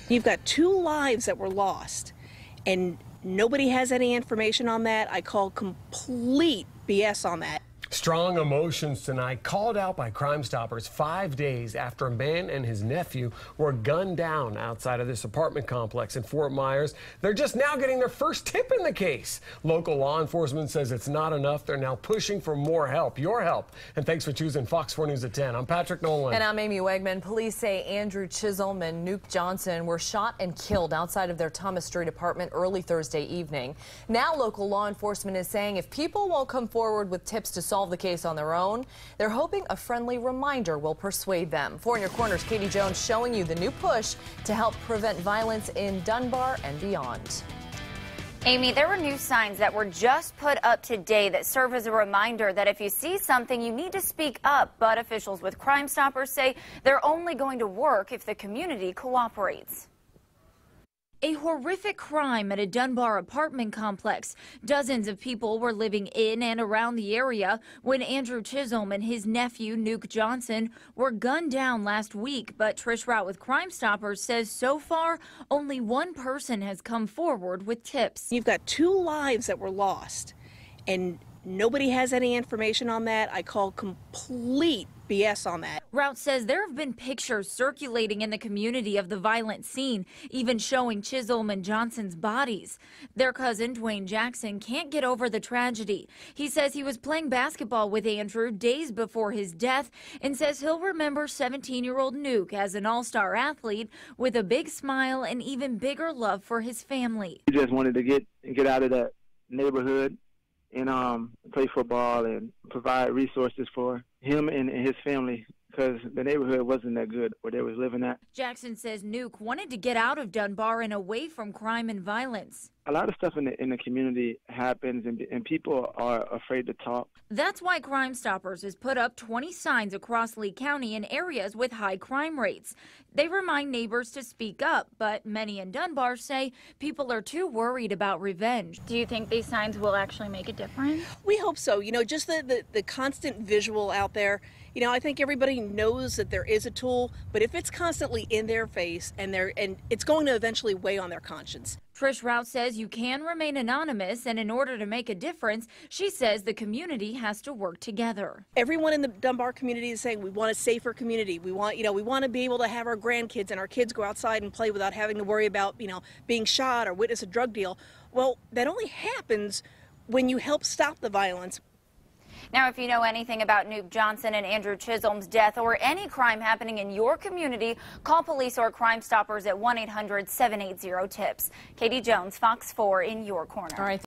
You've got 2 lives that were lost, and nobody has any information on that. I call complete BS on that. Strong emotions tonight, called out by Crimestoppers 5 days after a man and his nephew were gunned down outside of this apartment complex in Fort Myers. They're just now getting their first tip in the case. Local law enforcement says it's not enough. They're now pushing for more help, your help. And thanks for choosing Fox 4 News at 10. I'm Patrick Nolan. And I'm Amy Wegman. Police say Andrew Chisholm and Nuke Johnson were shot and killed outside of their Thomas Street apartment early Thursday evening. Now local law enforcement is saying if people won't come forward with tips to solve the case on their own, they're hoping a friendly reminder will persuade them. For In Your Corners, Katie Jones showing you the new push to help prevent violence in Dunbar and beyond. Amy, there were new signs that were just put up today that serve as a reminder that if you see something, you need to speak up. But officials with Crimestoppers say they're only going to work if the community cooperates. A horrific crime at a Dunbar apartment complex. Dozens of people were living in and around the area when Andrew Chisholm and his nephew, Nuke Johnson, were gunned down last week. But Trish Rout with Crimestoppers says so far, only one person has come forward with tips. You've got 2 lives that were lost, and nobody has any information on that. I call complete BS on that. Rout says there have been pictures circulating in the community of the violent scene, even showing Chisholm and Johnson's bodies. Their cousin, Dwayne Jackson, can't get over the tragedy. He says he was playing basketball with Andrew days before his death and says he'll remember 17-year-old Nuke as an all-star athlete with a big smile and even bigger love for his family. He just wanted to get out of that neighborhood and play football and provide resources for him and his family, because the neighborhood wasn't that good where they was living at. Jackson says Nuke wanted to get out of Dunbar and away from crime and violence. A lot of stuff in the community happens, and people are afraid to talk. That's why Crimestoppers has put up 20 signs across Lee County in areas with high crime rates. They remind neighbors to speak up, but many in Dunbar say people are too worried about revenge. Do you think these signs will actually make a difference? We hope so. You know, just the constant visual out there. You know, I think everybody knows that there is a tool, but if it's constantly in their face and it's going to eventually weigh on their conscience. Trish Rout says you can remain anonymous, and in order to make a difference, she says the community has to work together. Everyone in the Dunbar community is saying we want a safer community. We want to be able to have our grandkids and our kids go outside and play without having to worry about, being shot or witness a drug deal. Well, that only happens when you help stop the violence. Now, if you know anything about Nuke Johnson and Andrew Chisholm's death or any crime happening in your community, call police or Crimestoppers at 1-800-780-TIPS. Katie Jones, Fox 4 in your corner. All right.